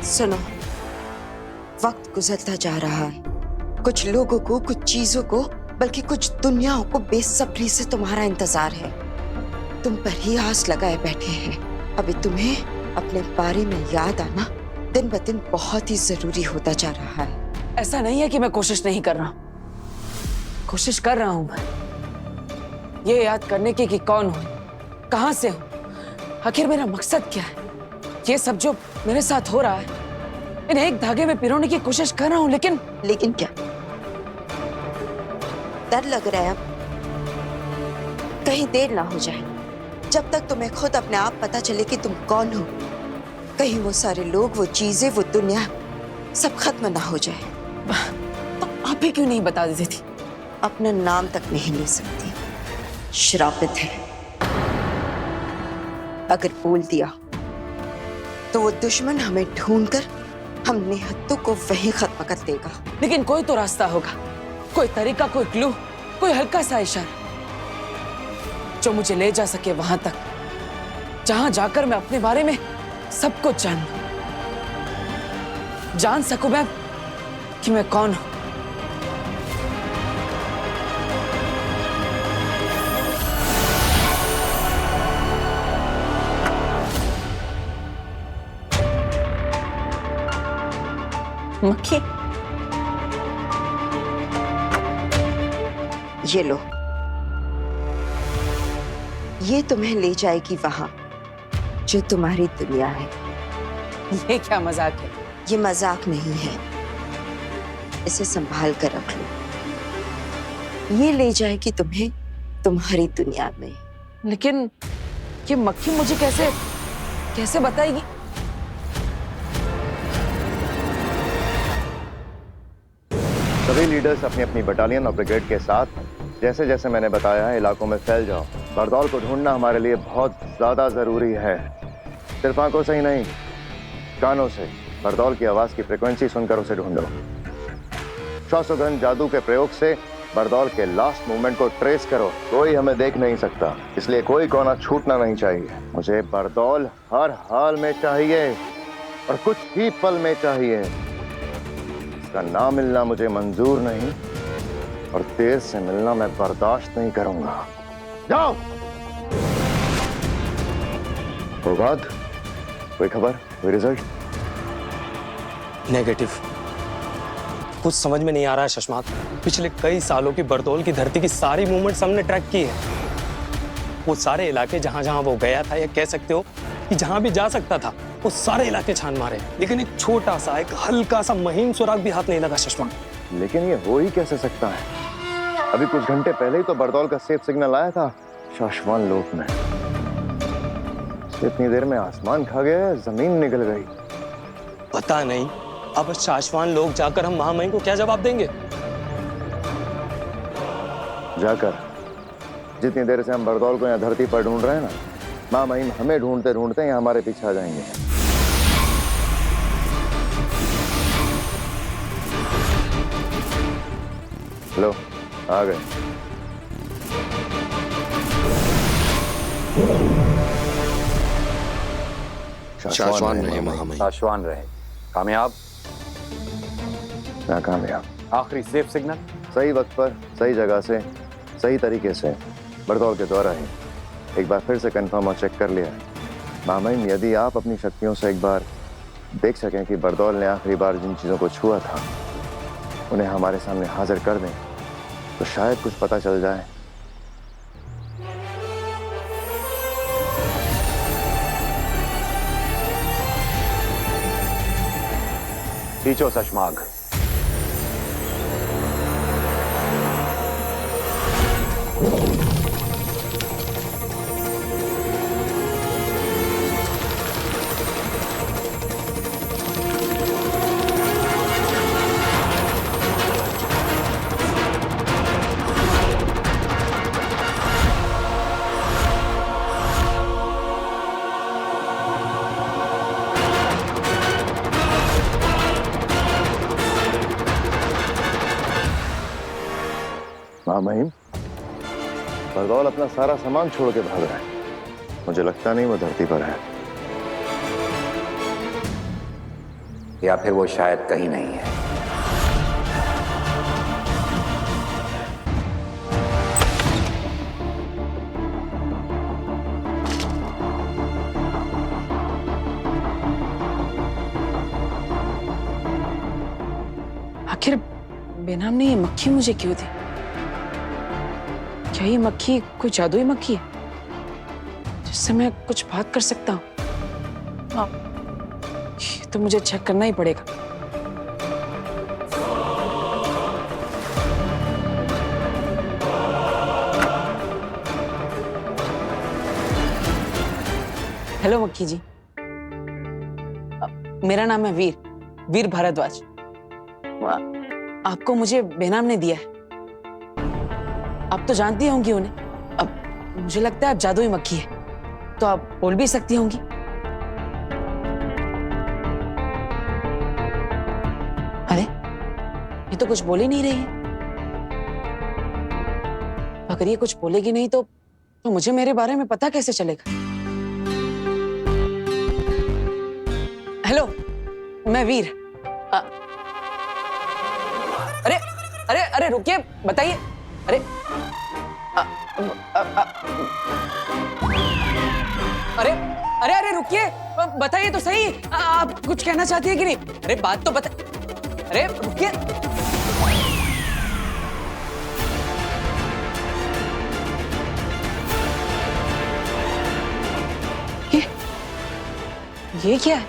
सुनो, वक्त गुजरता जा रहा है। कुछ लोगों को, कुछ चीजों को, बल्कि कुछ दुनियाओं को बेसब्री से तुम्हारा इंतजार है। तुम पर ही आस लगाए बैठे हैं। अभी तुम्हें अपने बारे में याद आना दिन ब दिन बहुत ही जरूरी होता जा रहा है। ऐसा नहीं है कि मैं कोशिश नहीं कर रहा, कोशिश कर रहा हूं मैं ये याद करने की कि कौन हूं, कहां से हूं, आखिर मेरा मकसद क्या है। ये सब जो मेरे साथ हो रहा है, इन्हें एक धागे में पिरोने की कोशिश कर रहा हूं, लेकिन क्या डर लग रहा है? अब कहीं देर ना हो जाए, जब तक तुम्हें खुद अपने आप पता चले कि तुम कौन हो। कहीं वो सारे लोग, वो चीजें, वो दुनिया सब खत्म ना हो जाए। तो आप ही क्यों नहीं बता देती थी? अपना नाम तक नहीं ले सकती, श्रापित है। अगर बोल दिया तो वो दुश्मन हमें ढूंढकर हम निहत्तों को वहीं खत्म कर देगा। लेकिन कोई तो रास्ता होगा, कोई तरीका, कोई क्लू, कोई हल्का सा इशारा जो मुझे ले जा सके वहां तक, जहां जाकर मैं अपने बारे में सब कुछ जान सकूं मैं कि मैं कौन हूं। मक्खी, ये लो। ये तुम्हें ले जाएगी वहां जो तुम्हारी दुनिया है। ये क्या मजाक है? ये मजाक नहीं है, इसे संभाल कर रख लो। ये ले जाएगी तुम्हें तुम्हारी दुनिया में। लेकिन ये मक्खी मुझे कैसे बताएगी? सभी लीडर्स अपनी अपनी बटालियन और ब्रिगेड के साथ जैसे जैसे मैंने बताया है इलाकों में फैल जाओ। बरदौल को ढूंढना हमारे लिए बहुत ज्यादा जरूरी है। सिर्फ आंखों से ही नहीं, कानों से बरदौल की आवाज की फ्रीक्वेंसी सुनकर उसे ढूंढो। श्वासोगंध जादू के प्रयोग से बरदौल के लास्ट मूवमेंट को ट्रेस करो। कोई हमें देख नहीं सकता, इसलिए कोई कोना छूटना नहीं चाहिए। मुझे बरदौल हर हाल में चाहिए और कुछ ही पल में चाहिए। इसका ना मिलना मुझे मंजूर नहीं और देर से मिलना मैं बर्दाश्त नहीं करूंगा। जाओ। और बाद कोई खबर, कोई रिजल्ट? नेगेटिव। कुछ समझ में नहीं आ रहा है शशमाक। पिछले कई सालों की बरदौल की धरती की सारी मूवमेंट्स हमने ट्रैक की है। वो सारे इलाके जहां जहां वो गया था, या कह सकते हो कि जहां भी जा सकता था, वो सारे इलाके छान मारे, लेकिन एक छोटा सा, एक हल्का सा महीन सुराग भी हाथ नहीं लगा शशमाक। लेकिन ये हो ही कैसे सकता है? अभी कुछ घंटे पहले ही तो बरदौल का सेफ सिग्नल आया था शाश्वान लोक में। इतनी देर में आसमान खा गया, जमीन निकल गई। पता नहीं अब शाश्वान लोग जाकर हम महामहिम को क्या जवाब देंगे। जाकर जितनी देर से हम बरदौल को यहाँ धरती पर ढूंढ रहे हैं ना, महामहिम हमें ढूंढते ढूंढते यहाँ हमारे पीछे आ जाएंगे। लो, आ गए। शाश्वान रहे महामहिम। शाश्वान रहे। कामयाब? नाकामयाब। आखिरी सेफ सिग्नल सही वक्त पर, सही जगह से, सही तरीके से बरदौल के द्वारा ही एक बार फिर से कंफर्म और चेक कर लिया। महामहिम, यदि आप अपनी शक्तियों से एक बार देख सकें कि बरदौल ने आखिरी बार जिन चीजों को छुआ था उन्हें हमारे सामने हाजिर कर दें, तो शायद कुछ पता चल जाए। खींचो शशमाक। महामहिम, बरदौल अपना सारा सामान छोड़ के भाग रहा है। मुझे लगता नहीं वो धरती पर है। या फिर वो शायद कहीं नहीं है। आखिर बेनाम ने ये मक्खी मुझे क्यों दी? क्या ये मक्खी कोई जादुई मक्खी है जिससे मैं कुछ बात कर सकता हूँ? ये तो मुझे चेक करना ही पड़ेगा। हेलो मक्खी जी, मेरा नाम है वीर भारद्वाज। आपको मुझे बेनाम ने दिया है। आप तो जानती होंगी उन्हें। अब मुझे लगता है आप जादुई मक्खी है, तो आप बोल भी सकती होंगी। अरे ये तो कुछ बोल ही नहीं रही है। अगर ये कुछ बोलेगी नहीं तो मुझे मेरे बारे में पता कैसे चलेगा? हेलो, मैं वीर। अरे रुकिए, बताइए। अरे अरे अरे अरे रुकिए, बताइए तो सही। आप कुछ कहना चाहती है कि नहीं? अरे बात तो बता। अरे रुकिए। ये क्या है?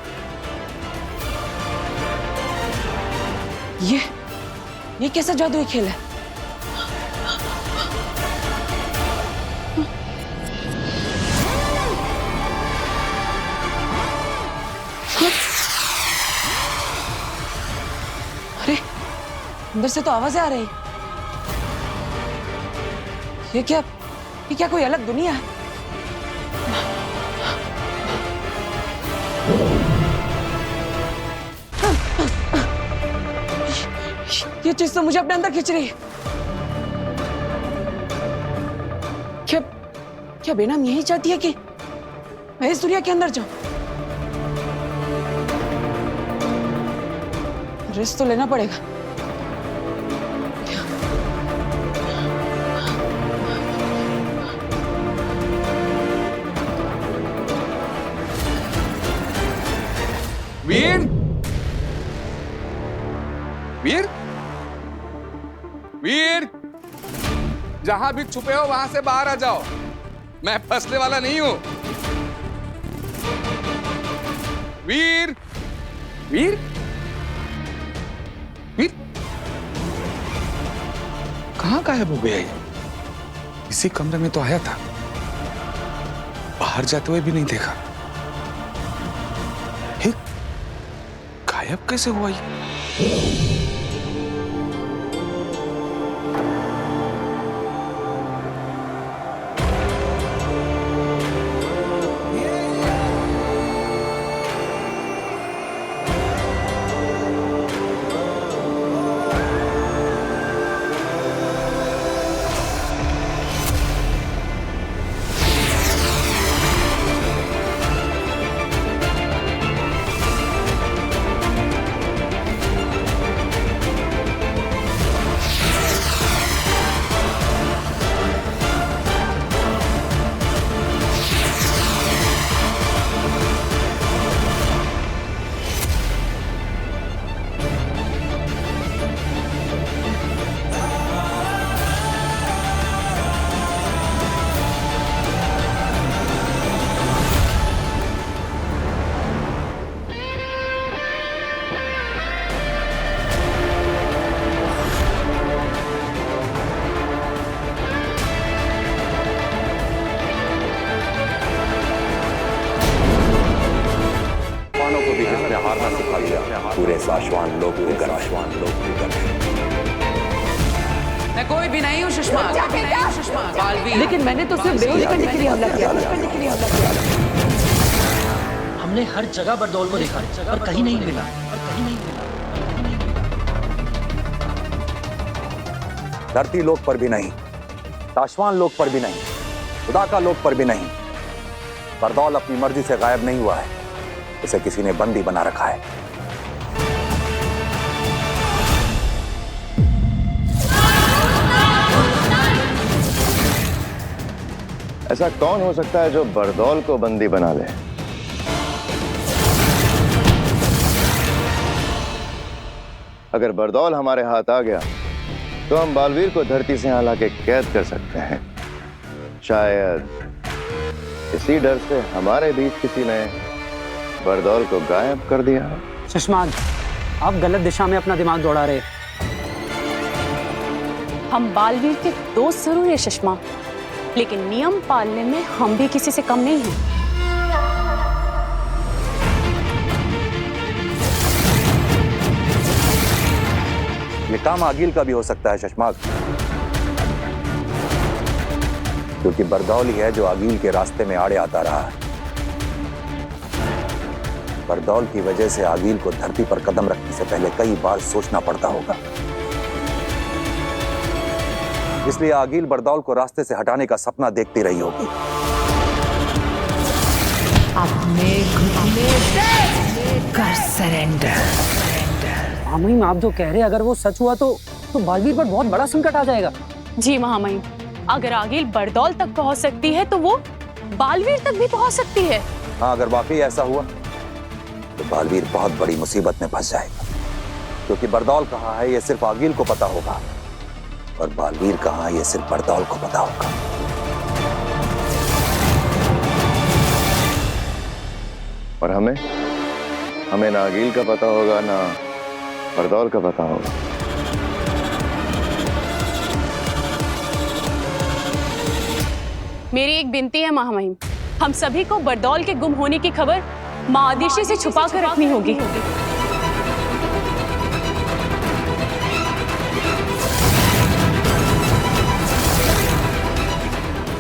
ये कैसा जादुई खेल है? अरे अंदर से तो आवाजें आ रही। ये क्या कोई अलग दुनिया है? ये चीज तो मुझे अपने अंदर खींच रही है। क्या बेनाम यही चाहती है कि मैं इस दुनिया के अंदर जाऊं? रिस्क तो लेना पड़ेगा। वीर वीर वीर, जहां भी छुपे हो वहां से बाहर आ जाओ। मैं फंसने वाला नहीं हूं। वीर वीर वीर, कहां गायब हो गया ये? इसी कमरे में तो आया था, बाहर जाते हुए भी नहीं देखा। हे, गायब कैसे हुआ ये? पूरे साशवान लोग मैं कोई भी नहीं हूँ सुषमा, लेकिन मैंने तो सिर्फ बेहोश करने के लिए हमला किया। हमने हर जगह बरदौल को देखा पर कहीं नहीं मिला। धरती लोक पर भी नहीं, साशवान लोक पर भी नहीं, खुदा का लोक पर भी नहीं। बरदौल अपनी मर्जी से गायब नहीं हुआ है, उसे किसी ने बंदी बना रखा है। ऐसा कौन हो सकता है जो बरदौल को बंदी बना ले? अगर बरदौल हमारे हाथ आ गया तो हम बालवीर को धरती से यहाँ लाके कैद कर सकते हैं। शायद इसी डर से हमारे बीच किसी ने बरदौल को गायब कर दिया। सुषमान, आप गलत दिशा में अपना दिमाग दौड़ा रहे। हम बालवीर के दोस्त जरूर है सुषमा, लेकिन नियम पालने में हम भी किसी से कम नहीं हैं। ये काम आगिल का भी हो सकता है शशमाक, क्योंकि बरदौल ही है जो आगिल के रास्ते में आड़े आता रहा है। बरदौल की वजह से आगिल को धरती पर कदम रखने से पहले कई बार सोचना पड़ता होगा। इसलिए आगिल बरदौल को रास्ते से हटाने का सपना देखती रही होगी। अपने घुटने कर सरेंडर। महामहिम, आप जो कह रहे हैं अगर वो सच हुआ तो बालवीर पर बहुत बड़ा संकट आ जाएगा। जी महामहिम, अगर आगिल बरदौल तक पहुंच सकती है तो वो बालवीर तक भी पहुंच सकती है। हाँ, अगर वाकई ऐसा हुआ तो बालवीर बहुत बड़ी मुसीबत में फंस जाएगा, क्योंकि बरदौल कहाँ है ये सिर्फ आगिल को पता होगा और बालवीर कहाँ है ये सिर्फ बरदौल को पता होगा। और हमें ना आगिल का पता होगा ना बरदौल का पता होगा। मेरी एक विनती है महामहिम, हम सभी को बरदौल के गुम होने की खबर माँ आदिशि से छुपा कर रखनी होगी।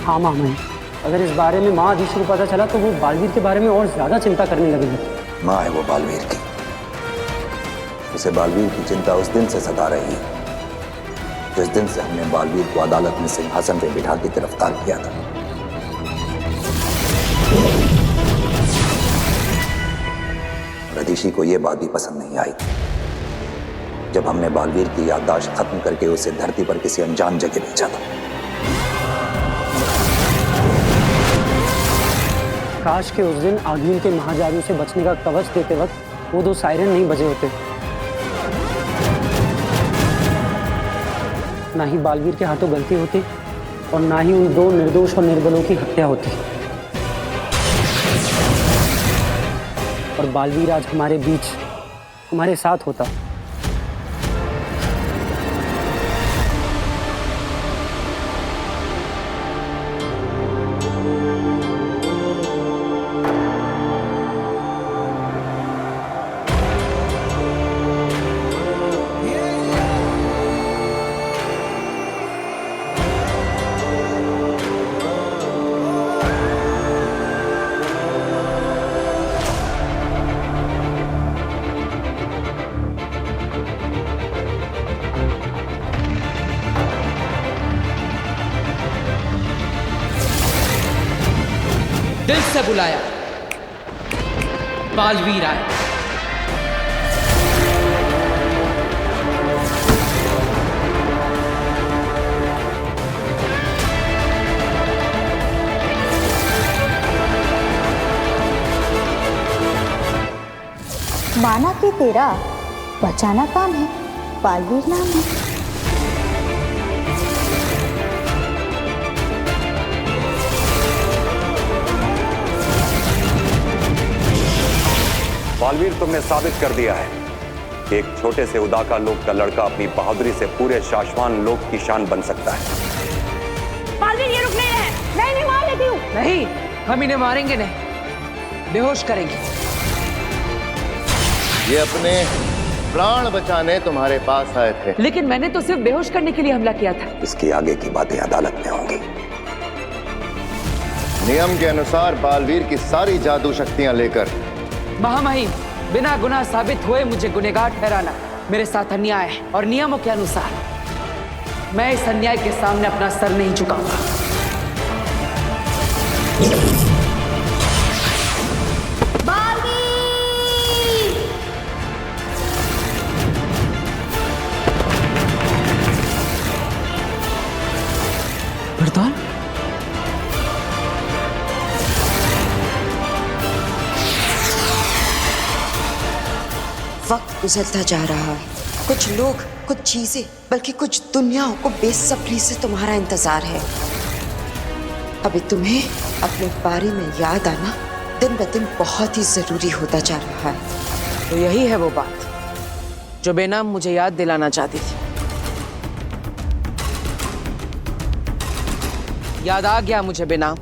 हाँ महामहिम, अगर इस बारे में माँ आदिशि को पता चला तो वो बालवीर के बारे में और ज्यादा चिंता करने लगेगी। माँ है वो बालवीर की, उसे बालवीर की चिंता उस दिन से सता रही है जिस दिन से हमने बालवीर को अदालत में सिंहासन पे बिठा के गिरफ्तार किया था। रदीशी को यह बात भी पसंद नहीं आई जब हमने बालवीर की याददाश्त खत्म करके उसे धरती पर किसी अनजान जगह भेजा था। काश के उस दिन आगिल के महाजादू से बचने का कवच देते वक्त वो 2 सायरन नहीं बजे होते, ना ही बालवीर के हाथों गलती होती और ना ही उन 2 निर्दोष और निर्बलों की हत्या होती। और बालवीर आज हमारे बीच हमारे साथ होता। दिल से बुलाया, बालवीर आया। माना कि तेरा बचाना काम है, बालवीर नाम है। बालवीर, तुमने साबित कर दिया है कि एक छोटे से उदाका लोक का लड़का अपनी बहादुरी से पूरे शाश्वान लोक की शान बन सकता है। बालवीर, ये रुक नहीं रहे। नहीं मार लेती हूँ। नहीं, हम इन्हें मारेंगे नहीं, बेहोश करेंगे। ये अपने प्राण बचाने तुम्हारे पास आए थे, लेकिन मैंने तो सिर्फ बेहोश करने के लिए हमला किया था। इसकी आगे की बातें अदालत में होंगी। नियम के अनुसार बालवीर की सारी जादू शक्तियां लेकर महामहिम, बिना गुनाह साबित हुए मुझे गुनहगार ठहराना मेरे साथ अन्याय है और नियमों के अनुसार मैं इस अन्याय के सामने अपना सर नहीं झुकाऊंगा। बरदौल, वक्त गुजरता जा रहा है। कुछ लोग, कुछ चीजें, बल्कि कुछ दुनियाओं को बेसब्री से तुम्हारा इंतजार है। अभी तुम्हें अपने बारे में याद आना दिन ब दिन बहुत ही जरूरी होता जा रहा है। तो यही है वो बात जो बेनाम मुझे याद दिलाना चाहती थी। याद आ गया मुझे बेनाम,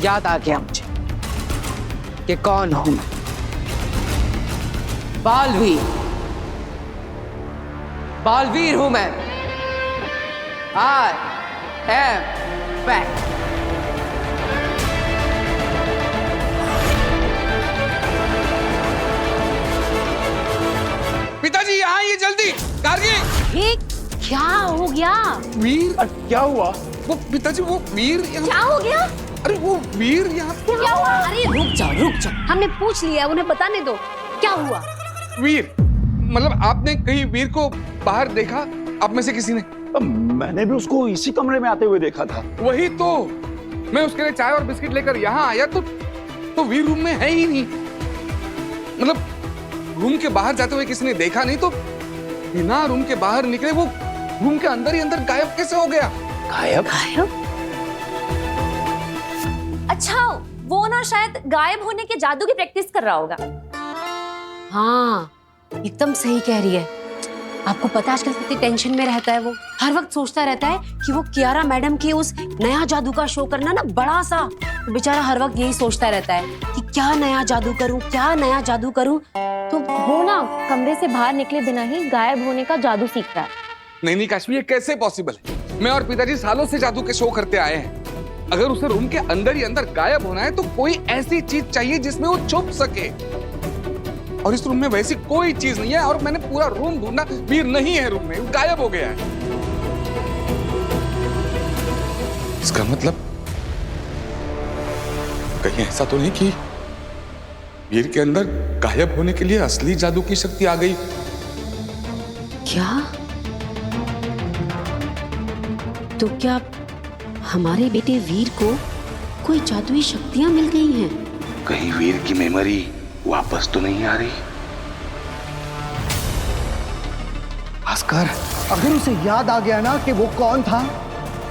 याद आ गया मुझे कि कौन हूं मैं। बालवीर, बालवीर हूं मैं। I am back. पिताजी यहाँ आइए जल्दी। गार्गी, ये क्या हो गया? वीर, क्या हुआ? वो पिताजी, वो वीर क्या हो गया? अरे वो वीर यहाँ क्या हुआ? अरे रुक जाओ, हमने पूछ लिया, उन्हें बताने दो। क्या हुआ? वीर, मतलब आपने कहीं वीर को बाहर देखा? आप में से किसी ने? मैंने भी उसको इसी कमरे में आते हुए देखा था। वही तो, मैं उसके लिए चाय और बिस्किट लेकर यहाँ आया तो वीर रूम में है ही नहीं। मतलब रूम के बाहर जाते हुए किसी ने देखा नहीं, तो बिना रूम के बाहर निकले वो रूम के अंदर ही अंदर गायब कैसे हो गया? गायब? अच्छा, वो ना शायद गायब होने के जादू की प्रैक्टिस कर रहा होगा। हाँ, एकदम सही कह रही है। आपको पता है आजकल कितनी टेंशन में रहता है वो। हर वक्त सोचता रहता है कि वो कियारा मैडम के उस नया जादू का शो करना ना बड़ा सा। तो बेचारा हर वक्त यही सोचता रहता है कि क्या नया जादू करूं, क्या नया जादू करूं। तो वो ना कमरे से बाहर निकले बिना ही गायब होने का जादू सीख रहा है। नहीं काश्मीर, ये कैसे पॉसिबल है? मैं और पिताजी सालों से जादू के शो करते आए हैं। अगर उसे रूम के अंदर ही अंदर गायब होना है तो कोई ऐसी चीज चाहिए जिसमें वो छुप सके, और इस रूम में वैसी कोई चीज नहीं है। और मैंने पूरा रूम ढूंढा, वीर नहीं है रूम में, गायब हो गया है। इसका मतलब कहीं ऐसा तो नहीं कि वीर के अंदर गायब होने के लिए असली जादू की शक्ति आ गई? क्या? तो क्या हमारे बेटे वीर को कोई जादुई शक्तियां मिल गई हैं? कहीं वीर की मेमोरी वापस तो नहीं आ रही? भास्कर, अगर उसे याद आ गया ना कि वो कौन था,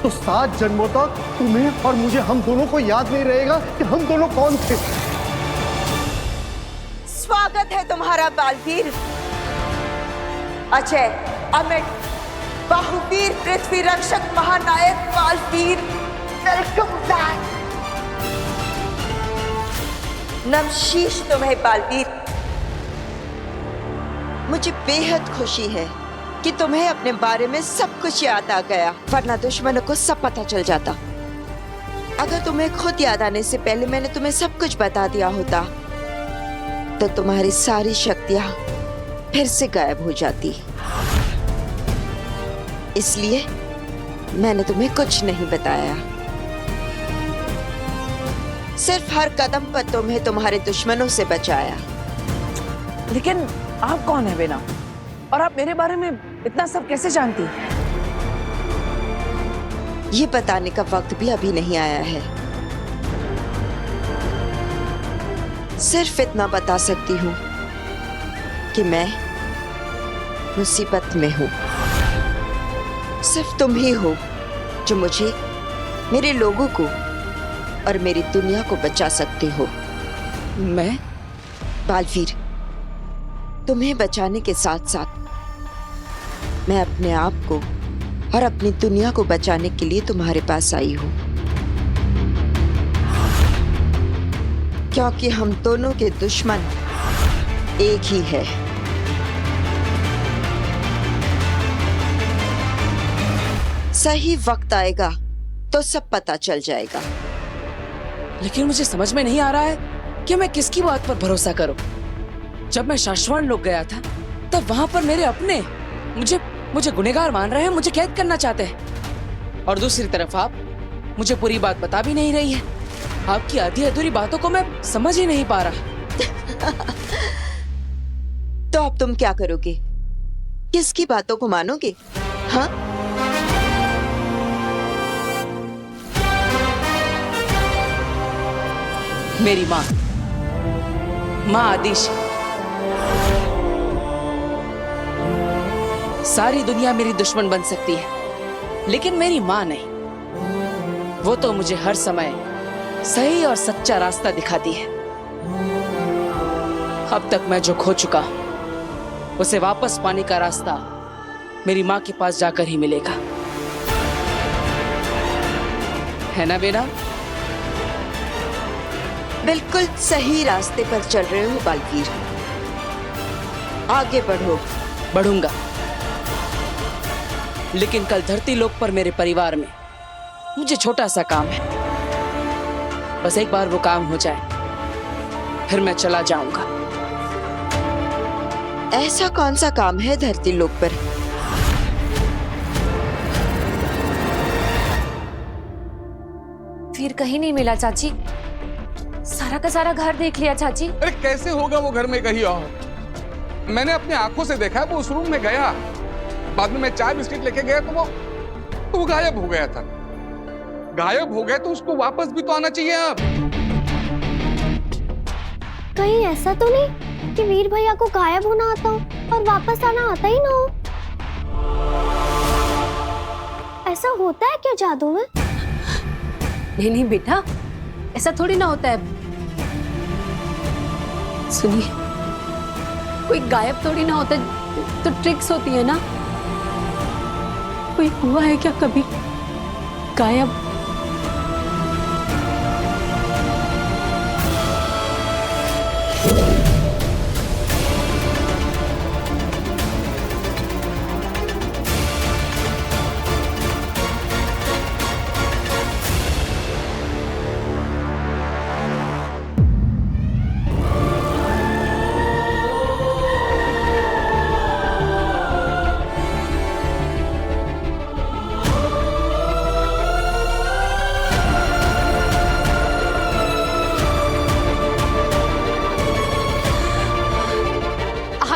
तो 7 जन्मों तक तुम्हें और मुझे, हम दोनों को याद नहीं रहेगा कि हम दोनों कौन थे। स्वागत है तुम्हारा बालवीर। अजय, अमित, बाहुवीर, पृथ्वी रक्षक, महानायक बालवीर, वेलकम बैक। नमशीश तुम्हें बालवीर। मुझे बेहद खुशी है कि तुम्हें अपने बारे में सब कुछ याद आ गया, वरना दुश्मनों को सब पता चल जाता। अगर तुम्हें खुद याद आने से पहले मैंने तुम्हें सब कुछ बता दिया होता तो तुम्हारी सारी शक्तियां फिर से गायब हो जाती। इसलिए मैंने तुम्हें कुछ नहीं बताया। सिर्फ हर कदम पर तुम्हें तुम्हारे दुश्मनों से बचाया। लेकिन आप कौन है बेना? और आप मेरे बारे में इतना सब कैसे जानती? ये बताने का वक्त भी अभी नहीं आया है। सिर्फ इतना बता सकती हूँ कि मैं मुसीबत में हूँ। सिर्फ तुम ही हो जो मुझे, मेरे लोगों को और मेरी दुनिया को बचा सकते हो। मैं? बालवीर, तुम्हें बचाने के साथ साथ मैं अपने आप को और अपनी दुनिया को बचाने के लिए तुम्हारे पास आई हूं, क्योंकि हम दोनों के दुश्मन एक ही है। सही वक्त आएगा तो सब पता चल जाएगा। लेकिन मुझे समझ में नहीं आ रहा है कि मैं किसकी बात पर भरोसा करूं। जब मैं शाश्वत लोग गया था तब वहां पर मेरे अपने मुझे गुनहगार मान रहे हैं, मुझे कैद करना चाहते हैं। और दूसरी तरफ आप मुझे पूरी बात बता भी नहीं रही है। आपकी आधी अधूरी बातों को मैं समझ ही नहीं पा रहा। तो अब तुम क्या करोगे? किसकी बातों को मानोगे? हाँ? मेरी माँ आदिश। सारी दुनिया मेरी दुश्मन बन सकती है, लेकिन मेरी माँ नहीं। वो तो मुझे हर समय सही और सच्चा रास्ता दिखाती है। अब तक मैं जो खो चुका हूं, उसे वापस पाने का रास्ता मेरी माँ के पास जाकर ही मिलेगा, है ना बेटा? बिल्कुल सही रास्ते पर चल रहे हो बालवीर, आगे बढ़ो। बढ़ूंगा, लेकिन कल धरती लोक पर मेरे परिवार में मुझे छोटा सा काम है। बस एक बार वो काम हो जाए, फिर मैं चला जाऊंगा। ऐसा कौन सा काम है धरती लोक पर? फिर कहीं नहीं मिला चाची, सारा का सारा घर देख लिया चाची। अरे कैसे होगा वो घर में कहीं और? मैंने अपनी आंखों से देखा, वो उस रूम में गया, बाद में मैं चाय बिस्किट लेके गया तो वो गायब हो गया था। गायब हो गया तो उसको वापस भी तो आना चाहिए। अब कहीं ऐसा तो नहीं कि वीर भैया को गायब होना आता हो और वापस आना आता ही ना हो? ऐसा होता है क्या जादू में? नहीं नहीं बेटा, ऐसा थोड़ी ना होता है। सुनिए, कोई गायब थोड़ी ना होता, तो ट्रिक्स होती है ना। कोई हुआ है क्या कभी गायब?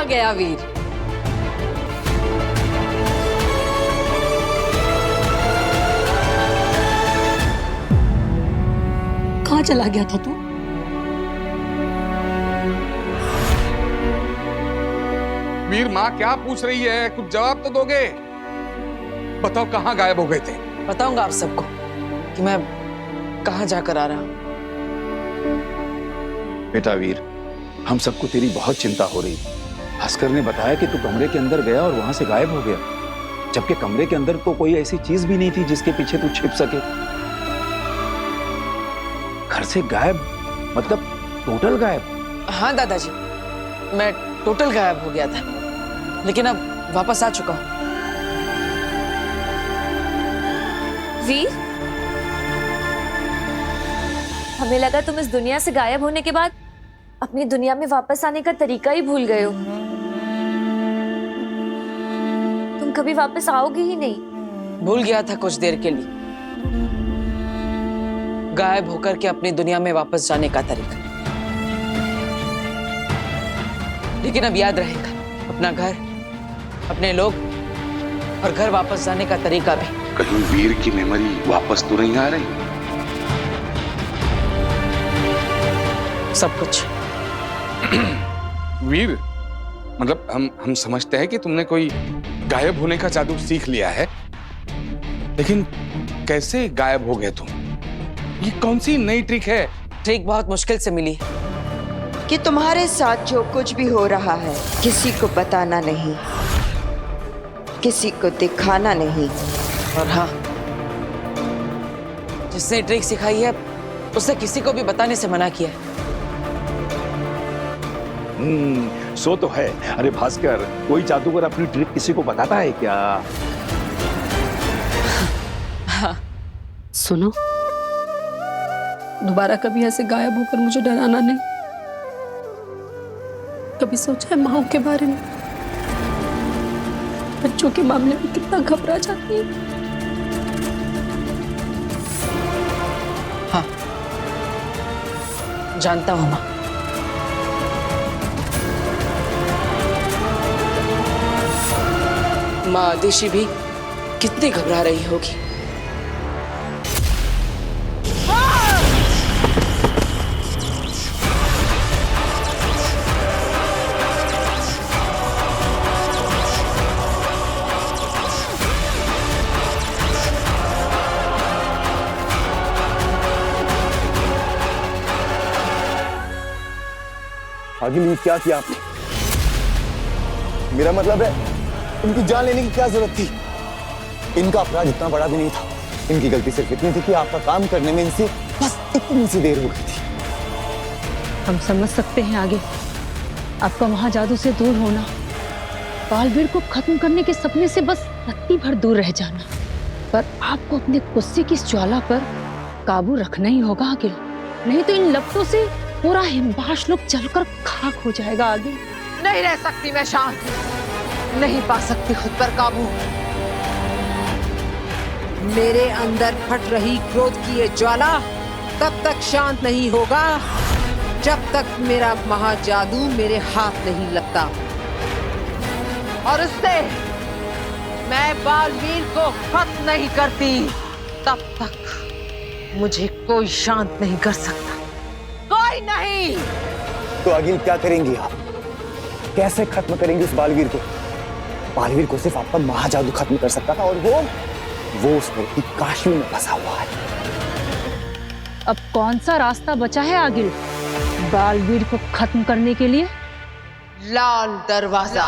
गया वीर। कहाँ चला गया था तू? वीर, माँ क्या पूछ रही है? कुछ जवाब तो दोगे। बताओ कहाँ गायब हो गए थे? बताऊंगा आप सबको कि मैं कहाँ जाकर आ रहा हूँ। बेटा वीर, हम सबको तेरी बहुत चिंता हो रही। भास्कर ने बताया कि तू कमरे के अंदर गया और वहां से गायब हो गया, जबकि कमरे के अंदर तो कोई ऐसी चीज भी नहीं थी जिसके पीछे तू छिप सके। घर से गायब मतलब टोटल गायब? हाँ दादाजी, मैं टोटल गायब हो गया था, लेकिन अब वापस आ चुका हूँ। वीर, हमें लगा तुम इस दुनिया से गायब होने के बाद अपनी दुनिया में वापस आने का तरीका ही भूल गए हो। तुम कभी वापस आओगे ही नहीं। भूल गया था कुछ देर के लिए, गायब होकर के अपनी दुनिया में वापस जाने का तरीका, लेकिन अब याद रहेगा अपना घर, अपने लोग और घर वापस जाने का तरीका भी। कहीं वीर की मेमोरी वापस तो नहीं आ रही? सब कुछ। वीर, मतलब हम समझते हैं कि तुमने कोई गायब होने का जादू सीख लिया है, लेकिन कैसे गायब हो गए तुम? ये कौन सी नई ट्रिक है? ट्रिक बहुत मुश्किल से मिली कि तुम्हारे साथ जो कुछ भी हो रहा है किसी को बताना नहीं, किसी को दिखाना नहीं। और हाँ, जिसने ट्रिक सिखाई है उसे किसी को भी बताने से मना किया है। सो तो है। अरे भास्कर, कोई जादूगर अपनी ट्रिक किसी को बताता है क्या? हाँ। सुनो, दोबारा कभी ऐसे गायब होकर मुझे डराना नहीं। कभी सोचा है माँ के बारे में? बच्चों के मामले में कितना घबरा जाती है। हाँ, जानता हूं माँ। माँ आदिशि भी कितनी घबरा रही होगी। आगे ये क्या किया आपने? मेरा मतलब है, इनकी जान लेने की क्या जरूरत थी? इनका अपराध इतना बड़ा भी नहीं था। इनकी गलती सिर्फ इतनी थी कि आपका काम करने में इनसे बस इतनी सी देर हो गई थी। हम समझ सकते हैं आगे आपका महाजादू से दूर होना, बालवीर को खत्म करने के सपने से बस रत्ती भर दूर रह जाना, पर आपको अपने गुस्से की इस ज्वाला पर काबू रखना ही होगा आगे, नहीं तो इन लपटों से पूरा हिमबाश लोग जलकर खाक हो जाएगा आगे। नहीं रह सकती मैं शांत, नहीं पा सकती खुद पर काबू। मेरे अंदर फट रही क्रोध की ये ज्वाला तब तक शांत नहीं होगा जब तक मेरा महाजादू मेरे हाथ नहीं लगता, और उससे मैं बालवीर को खत्म नहीं करती तब तक मुझे कोई शांत नहीं कर सकता, कोई नहीं। तो आगे क्या करेंगी आप? कैसे खत्म करेंगे उस बालवीर को? बालवीर को सिर्फ आपका महाजादू खत्म कर सकता था, और वो उस लड़की काशी में फंसा हुआ है। अब कौन सा रास्ता बचा है आगे बालवीर को खत्म करने के लिए? लाल दरवाजा।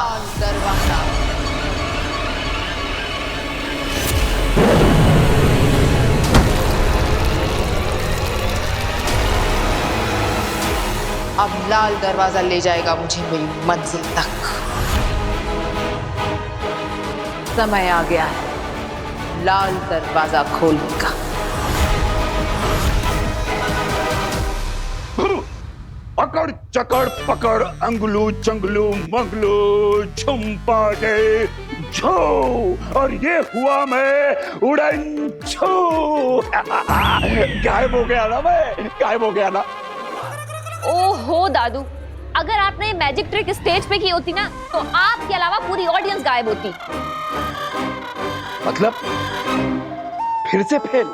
अब लाल दरवाजा ले जाएगा मुझे मेरी मंजिल तक। समय आ गया है लाल दरवाजा खोलने का। पकड़ चकड़ पकड़ अंगलू चंगलू मंगलू छुम्पाटे छो, और ये हुआ मैं उड़न छो। गायब हो गया ना, मैं गायब हो गया ना। ओहो दादू, अगर आपने ये मैजिक ट्रिक स्टेज पे की होती ना तो आपके अलावा पूरी ऑडियंस गायब होती। मतलब फिर से फेल?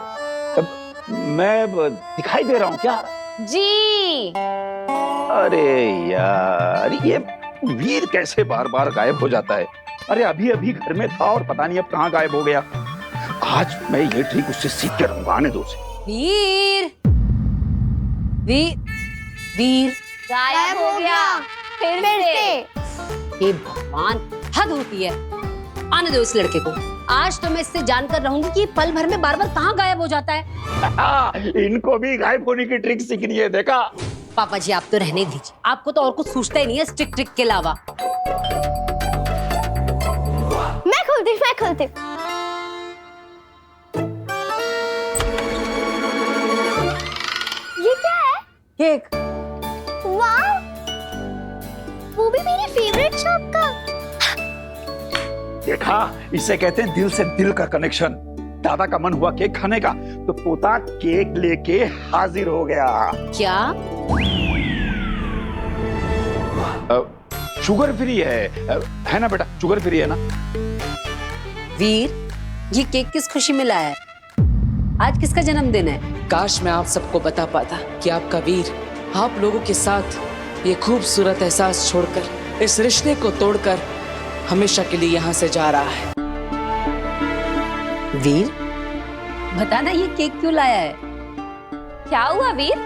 मैं दिखाई दे रहा हूँ क्या? जी। अरे यार, ये वीर कैसे बार बार गायब हो जाता है? अरे अभी अभी घर में था और पता नहीं अब कहाँ गायब हो गया। आज मैं ये ट्रिक उससे सीख कर रहूंगा, आने दो उसे। वीर वीर वीर गायब हो गया फिर से। ये भगवान, हद होती है। आने दो इस लड़के को। आज तो मैं इससे जानकर रहूंगी कि पल भर में बार बार कहाँ गायब हो जाता है। इनको भी गायब होने की ट्रिक सीखनी है, देखा? पापा जी आप तो रहने दीजिए, आपको तो और कुछ सूझता ही नहीं है इस ट्रिक के अलावा। मैं खोलती। ये क्या है? केक। वाह, वो भी मेरी फेवरेट शॉप का। देखा, इसे कहते हैं दिल से दिल का कनेक्शन। दादा का मन हुआ केक खाने का तो पोता केक लेके हाजिर हो गया। क्या? शुगर फ्री है ना बेटा? शुगर फ्री है ना? वीर, ये केक किस खुशी में लाया है? आज किसका जन्मदिन है? काश मैं आप सबको बता पाता कि आपका वीर आप लोगों के साथ ये खूबसूरत एहसास छोड़कर, इस रिश्ते को तोड़कर हमेशा के लिए यहाँ से जा रहा है। वीर, बता ना ये केक क्यों लाया है? क्या हुआ वीर?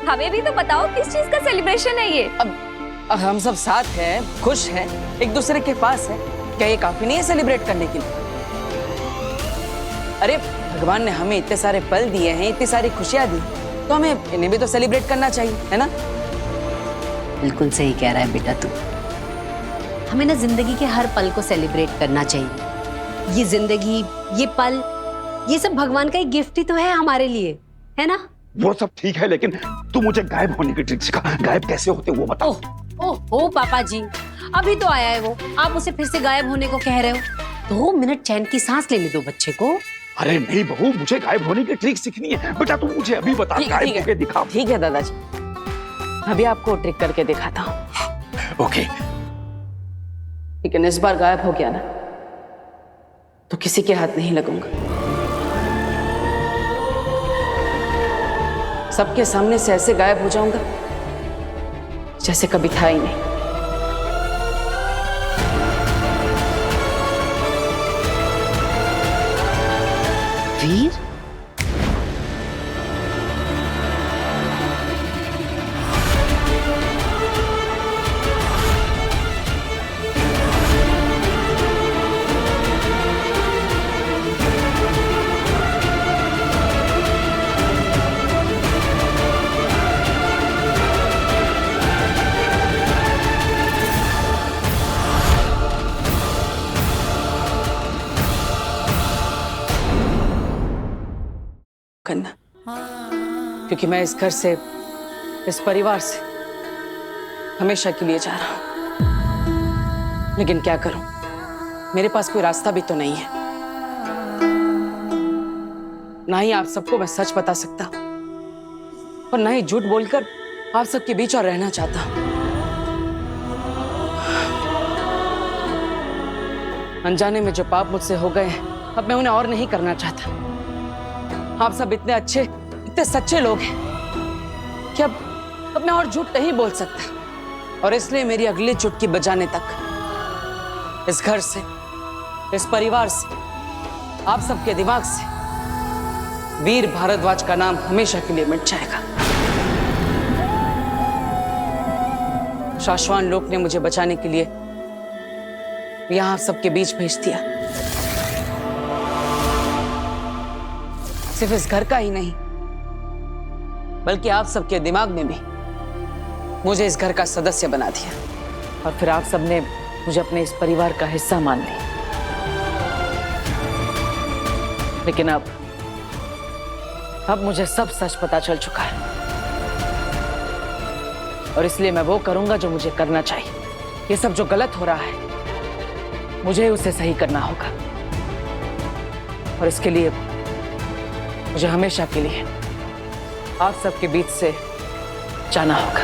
हमें भी तो बताओ किस चीज का सेलिब्रेशन है ये? अब हम सब साथ हैं, खुश हैं, एक दूसरे के पास है, क्या ये काफी नहीं है सेलिब्रेट करने के लिए? अरे भगवान ने हमें इतने सारे पल दिए हैं, इतनी सारी खुशियां दी, तो हमें इन्हें भी तो सेलिब्रेट करना चाहिए, है ना? बिल्कुल सही कह रहा है बेटा तू। हमें ना जिंदगी के हर पल को सेलिब्रेट करना चाहिए। ये जिंदगी, ये पल, ये सब भगवान का एक गिफ्ट ही तो है हमारे लिए, है ना? वो सब ठीक है, लेकिन तू मुझे गायब होने की ट्रिक सिखा। गायब कैसे होते वो बता। ओह पापा जी, अभी तो आया है वो, आप उसे फिर से गायब होने को कह रहे हो? 2 मिनट चैन की सांस लेने दो बच्चे को। अरे नहीं बहू, मुझे गायब होने की ट्रिक सीखनी है। बेटा तू मुझे अभी बता, गायब होके दिखा। ठीक है दादाजी, अभी आपको ट्रिक करके दिखाता हूँ। ओके। लेकिन इस बार गायब हो गया ना तो किसी के हाथ नहीं लगूंगा। सबके सामने से ऐसे गायब हो जाऊंगा जैसे कभी था ही नहीं। वीर, करना, क्योंकि मैं इस घर से, इस परिवार से हमेशा के लिए जा रहा हूं। लेकिन क्या करूं, मेरे पास कोई रास्ता भी तो नहीं है। ना ही आप सबको मैं सच बता सकता और ना ही झूठ बोलकर आप सबके बीच और रहना चाहता हूं। अनजाने में जो पाप मुझसे हो गए हैं, अब मैं उन्हें और नहीं करना चाहता। आप सब इतने अच्छे, इतने सच्चे लोग हैं कि अब मैं और झूठ नहीं बोल सकता। और इसलिए मेरी अगली चुटकी बजाने तक इस घर से, इस परिवार से, आप सबके दिमाग से वीर भारद्वाज का नाम हमेशा के लिए मिट जाएगा। शाश्वान लोक ने मुझे बचाने के लिए यहां आप सबके बीच भेज दिया। सिर्फ इस घर का ही नहीं, बल्कि आप सबके दिमाग में भी मुझे इस घर का सदस्य बना दिया। और फिर आप सबने मुझे अपने इस परिवार का हिस्सा मान लिया। लेकिन अब मुझे सब सच पता चल चुका है, और इसलिए मैं वो करूंगा जो मुझे करना चाहिए। ये सब जो गलत हो रहा है, मुझे उसे सही करना होगा। और इसके लिए मुझे हमेशा के लिए आप सबके बीच से जाना होगा।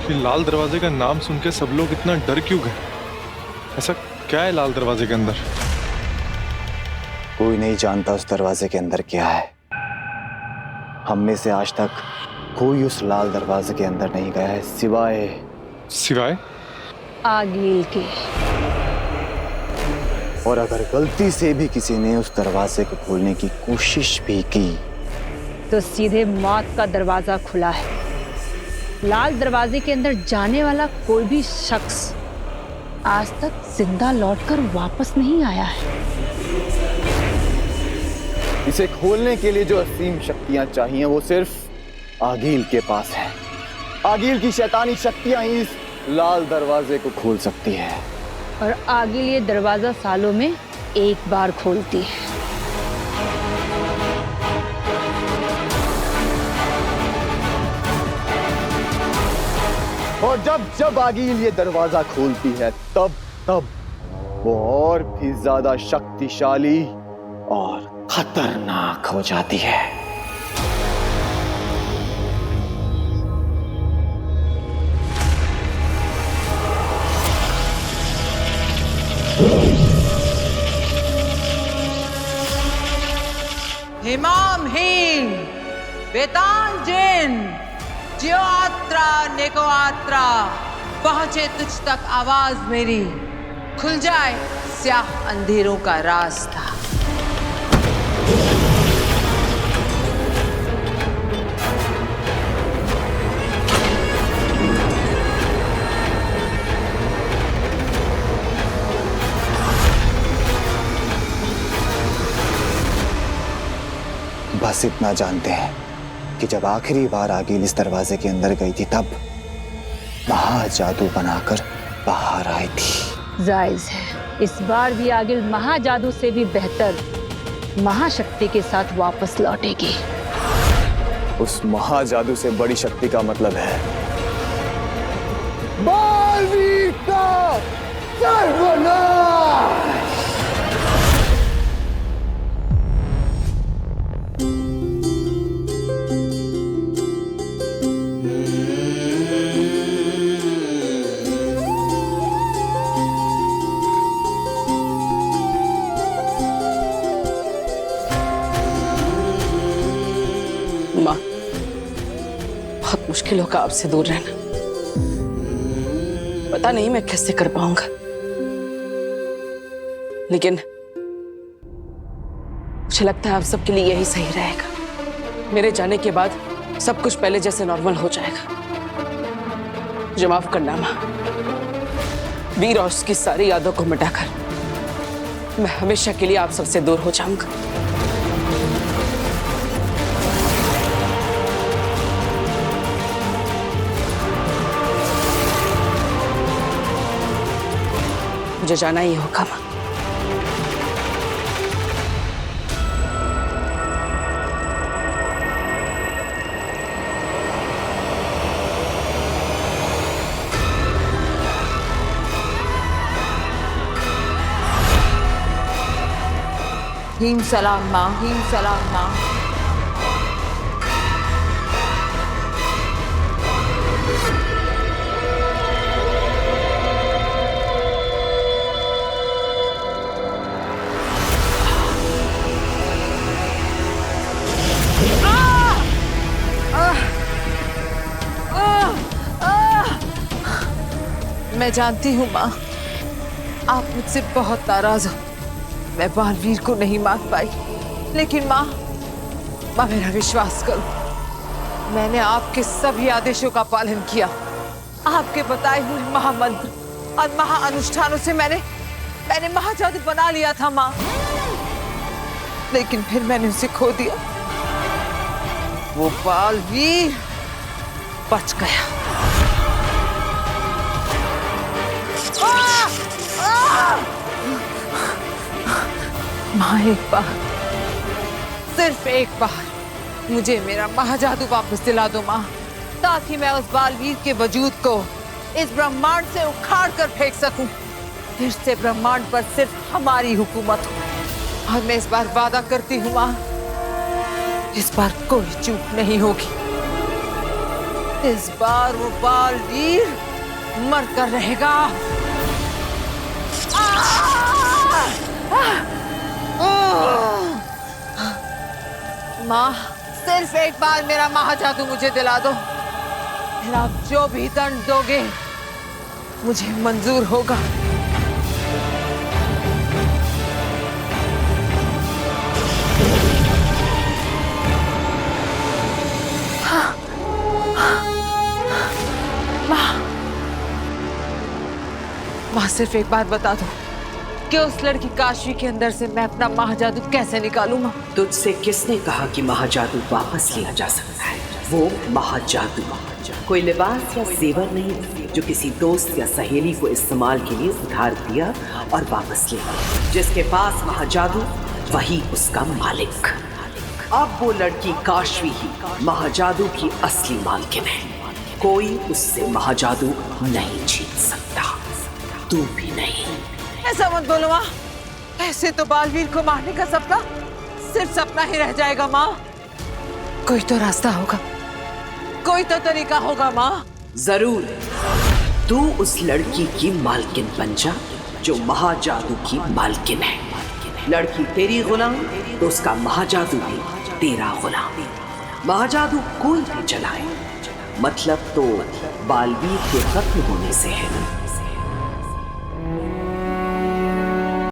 ये लाल दरवाजे का नाम सुन के सब लोग इतना डर क्यों गए? ऐसा क्या है लाल दरवाजे के अंदर? कोई नहीं जानता उस दरवाजे के अंदर क्या है। हम में से आज तक कोई उस लाल दरवाजे के अंदर नहीं गया है, सिवाय आगिल के। और अगर गलती से भी किसी ने उस दरवाजे को खोलने की कोशिश भी की तो सीधे मौत का दरवाजा खुला है। लाल दरवाजे के अंदर जाने वाला कोई भी शख्स आज तक जिंदा लौटकर वापस नहीं आया है। इसे खोलने के लिए जो असीम शक्तियां चाहिए वो सिर्फ आगिल के पास है। आगिल की शैतानी शक्तियां ही इस लाल दरवाजे को खोल सकती है। और आगिल ये दरवाजा सालों में एक बार खोलती है। और जब आगिल ये दरवाजा खोलती है तब वो और भी ज्यादा शक्तिशाली और खतरनाक हो जाती है। हिमाम हीन वेतान जिन जियो आत्रा नेको आत्रा, पहुंचे तुझ तक आवाज मेरी, खुल जाए स्याह अंधेरों का रास्ता। बस इतना जानते हैं कि जब आखिरी बार आगिल इस दरवाजे के अंदर गई थी तब महाजादू बनाकर बाहर आई थी। जायज है, इस बार भी आगिल महाजादू से भी बेहतर महाशक्ति के साथ वापस लौटेगी। उस महाजादू से बड़ी शक्ति का मतलब है बालवीर का सर्वनाश। माँ, बहुत मुश्किल होगा आपसे दूर रहना। पता नहीं मैं कैसे कर पाऊंगा, लेकिन मुझे लगता है आप सबके लिए यही सही रहेगा। मेरे जाने के बाद सब कुछ पहले जैसे नॉर्मल हो जाएगा। मुझे माफ करना माँ। वीर और उसकी सारी यादों को मिटाकर मैं हमेशा के लिए आप सबसे दूर हो जाऊंगा। मुझे जाना ही होगा माँ। हीम सलाम माँ, हीम सलाम माँ। मैं जानती हूँ माँ, आप मुझसे बहुत नाराज हो। मैं बालवीर को नहीं मार पाई, लेकिन माँ मेरा विश्वास करो, मैंने आपके सभी आदेशों का पालन किया। आपके बताए हुए महामंत्र और महाअनुष्ठानों से मैंने महाजादू बना लिया था माँ, लेकिन फिर मैंने उसे खो दिया। वो बालवीर बच गया। माँ एक बार, सिर्फ एक बार मुझे मेरा महाजादू वापस दिला दो माँ, ताकि मैं उस बालवीर के वजूद को इस ब्रह्मांड से उखाड़ कर फेंक सकूं। फिर से ब्रह्मांड पर सिर्फ हमारी हुकूमत हो। और मैं इस बार वादा करती हूँ माँ, इस बार कोई चूक नहीं होगी। इस बार वो बालवीर मर कर रहेगा। माँ सिर्फ एक बार मेरा महाजादू मुझे दिला दो, फिर आप जो भी दंड दोगे मुझे मंजूर होगा। माँ सिर्फ एक बात बता दो कि उस लड़की काशवी के अंदर से मैं अपना महाजादू कैसे निकालूं माँ? तुझसे किसने कहा कि महाजादू वापस लिया जा सकता है? वो महाजादू कोई लिबास या जेवर नहीं जो किसी दोस्त या सहेली को इस्तेमाल के लिए उधार दिया और वापस ले लिया। जिसके पास महाजादू वही उसका मालिक। अब वो लड़की काशवी ही महाजादू की असली मालकिन है। कोई उससे महाजादू नहीं छीन सकता, तू भी नहीं। ऐसा मत बोलो माँ, ऐसे तो बालवीर को मारने का सपना सिर्फ सपना ही रह जाएगा माँ। कोई तो रास्ता होगा, कोई तो तरीका होगा माँ। जरूर, तू उस लड़की की मालकिन बन जा जो महाजादू की मालकिन है। लड़की तेरी गुलाम तो उसका महाजादू भी तेरा गुलाम। महाजादू कोई भी चलाए, मतलब तो बालवीर के खत्म होने से है।